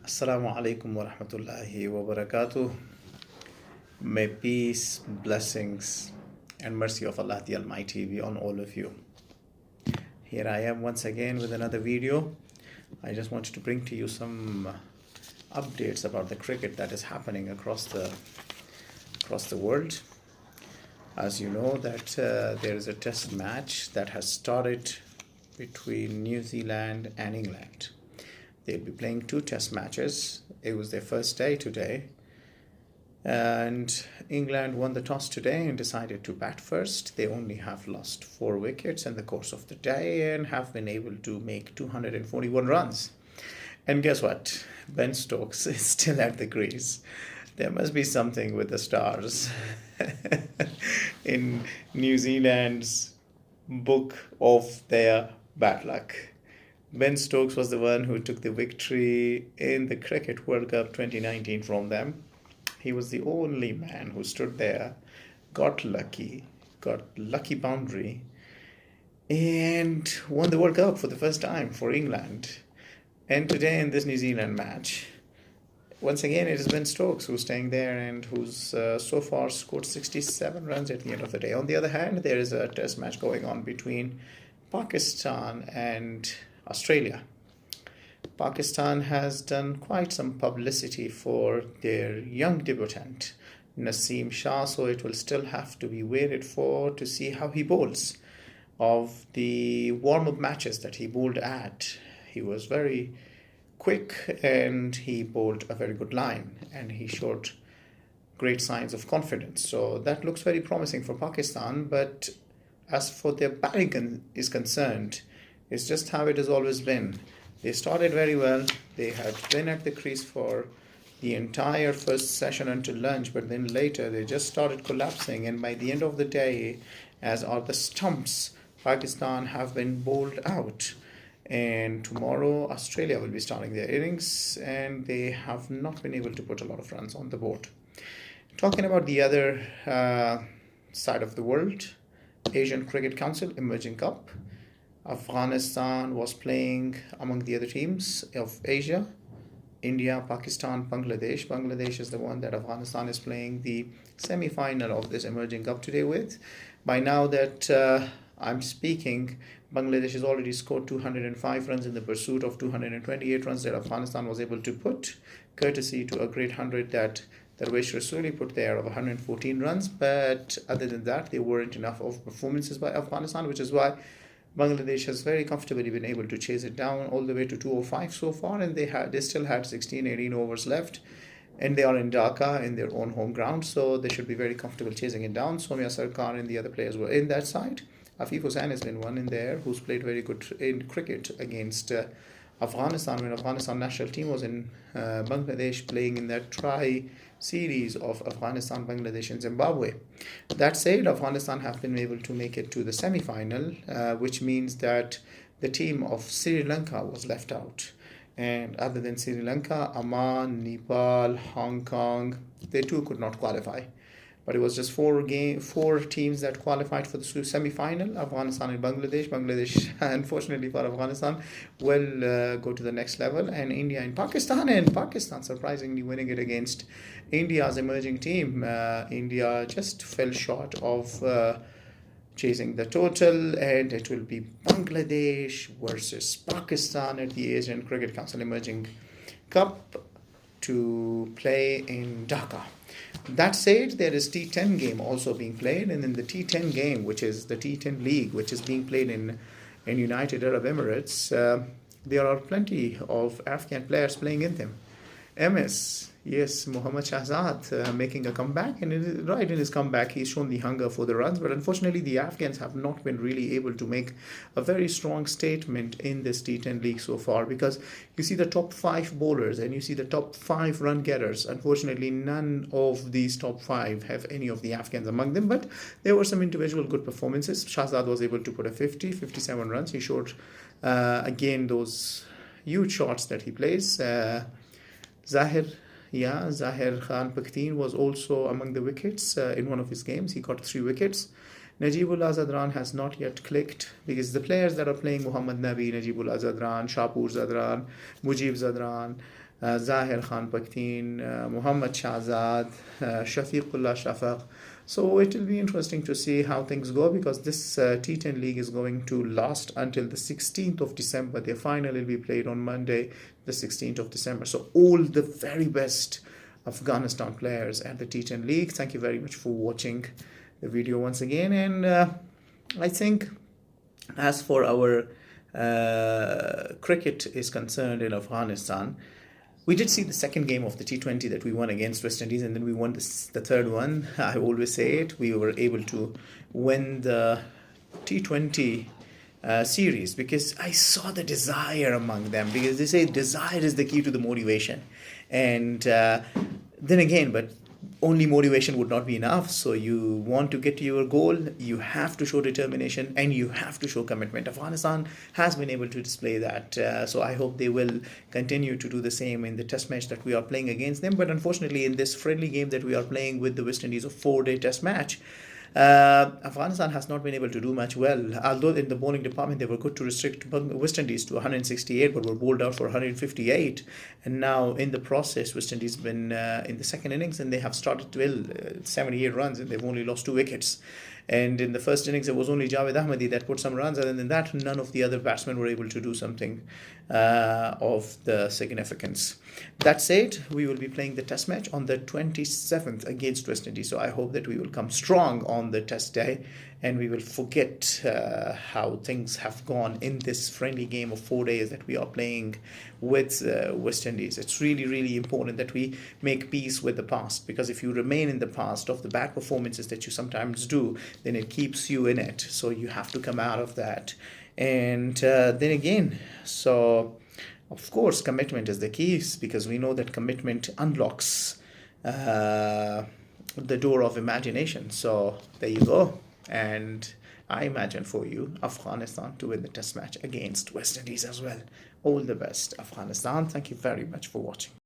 Assalamu alaikum wa rahmatullahi wa barakatuh. May peace, blessings, and mercy of Allah the Almighty be on all of you. Here I am once again with another video. I just wanted to bring to you some updates about the cricket that is happening across the world. As you know that there is a test match that has started between New Zealand and England. They'll be playing 2 test matches. It was their first day today. And England won the toss today and decided to bat first. They only have lost 4 wickets in the course of the day and have been able to make 241 runs. And guess what? Ben Stokes is still at the crease. There must be something with the stars in New Zealand's book of their bad luck. Ben Stokes was the one who took the victory in the Cricket World Cup 2019 from them. He was the only man who stood there, got lucky boundary, and won the World Cup for the first time for England. And today in this New Zealand match, once again it is Ben Stokes who's staying there and who's so far scored 67 runs at the end of the day. On the other hand, there is a test match going on between Pakistan and Australia. Pakistan has done quite some publicity for their young debutant, Naseem Shah, so it will still have to be waited for to see how he bowls. Of the warm-up matches that he bowled at, he was very quick and he bowled a very good line and he showed great signs of confidence. So that looks very promising for Pakistan, but as for their batting is concerned, it's just how it has always been. They started very well. They had been at the crease for the entire first session until lunch, but then later they just started collapsing. And by the end of the day, as are the stumps, Pakistan have been bowled out. And tomorrow, Australia will be starting their innings, and they have not been able to put a lot of runs on the board. Talking about the other side of the world, Asian Cricket Council Emerging Cup. Afghanistan was playing among the other teams of Asia. India, Pakistan, Bangladesh. Bangladesh is the one that Afghanistan is playing the semi-final of this Emerging Cup today with. By now that I'm speaking, Bangladesh has already scored 205 runs in the pursuit of 228 runs that Afghanistan was able to put, courtesy to a great 100 that Darwish Rasuli put there of 114 runs. But other than that, there weren't enough of performances by Afghanistan, which is why Bangladesh has very comfortably been able to chase it down all the way to 205 so far, and they still had 16-18 overs left, and they are in Dhaka in their own home ground, so they should be very comfortable chasing it down. Soumya Sarkar and the other players were in that side. Afif Hussain has been one in there who's played very good in cricket against Afghanistan when Afghanistan national team was in Bangladesh playing in that series of Afghanistan, Bangladesh and Zimbabwe. That said, Afghanistan have been able to make it to the semi-final, which means that the team of Sri Lanka was left out. And other than Sri Lanka, Oman, Nepal, Hong Kong, they too could not qualify. But it was just 4 teams that qualified for the semi-final, Afghanistan and Bangladesh. Bangladesh, unfortunately for Afghanistan, will go to the next level. And India and Pakistan surprisingly winning it against India's emerging team. India just fell short of chasing the total, and it will be Bangladesh versus Pakistan at the Asian Cricket Council Emerging Cup to play in Dhaka. That said, there is T10 game also being played, and in the T10 game, which is the T10 League, which is being played in United Arab Emirates, there are plenty of Afghan players playing in them. MS, yes, Mohammad Shahzad making a comeback, and right in his comeback he's shown the hunger for the runs, but unfortunately the Afghans have not been really able to make a very strong statement in this T10 league so far, because you see the top 5 bowlers and you see the top 5 run getters. Unfortunately, none of these top 5 have any of the Afghans among them, but there were some individual good performances. Shahzad was able to put a 57 runs. He showed again those huge shots that he plays. Zahir Khan Pakhtien was also among the wickets in one of his games. He got 3 wickets. Najibullah Zadran has not yet clicked, because the players that are playing Muhammad Nabi, Najibullah Zadran, Shapur Zadran, Mujib Zadran, Zahir Khan Paktin, Muhammad Shahzad, Shafiqullah Shafaq. So it will be interesting to see how things go, because this T10 league is going to last until the 16th of December. Their final will be played on Monday, the 16th of December. So all the very best Afghanistan players at the T10 league. Thank you very much for watching the video once again. And I think as for our cricket is concerned in Afghanistan, we did see the second game of the T20 that we won against West Indies, and then we won the third one. I always say it. We were able to win the T20 series because I saw the desire among them, because they say desire is the key to the motivation. And then again, but only motivation would not be enough. So you want to get to your goal, you have to show determination and you have to show commitment. Afghanistan has been able to display that. So I hope they will continue to do the same in the test match that we are playing against them. But unfortunately, in this friendly game that we are playing with the West Indies, a 4-day test match, Afghanistan has not been able to do much well. Although in the bowling department they were good to restrict West Indies to 168, but were bowled out for 158. And now in the process, West Indies been in the second innings and they have started well, 78 runs, and they've only lost 2 wickets. And in the first innings, it was only Javed Ahmadi that put some runs. Other than that, none of the other batsmen were able to do something of the significance. That said, we will be playing the test match on the 27th against West Indies. So I hope that we will come strong on the test day and we will forget how things have gone in this friendly game of 4 days that we are playing with West Indies. It's really, really important that we make peace with the past, because if you remain in the past of the bad performances that you sometimes do, then it keeps you in it. So you have to come out of that. And then again, so of course, commitment is the key, because we know that commitment unlocks the door of imagination. So there you go. And I imagine for you Afghanistan to win the test match against West Indies as well. All the best, Afghanistan. Thank you very much for watching.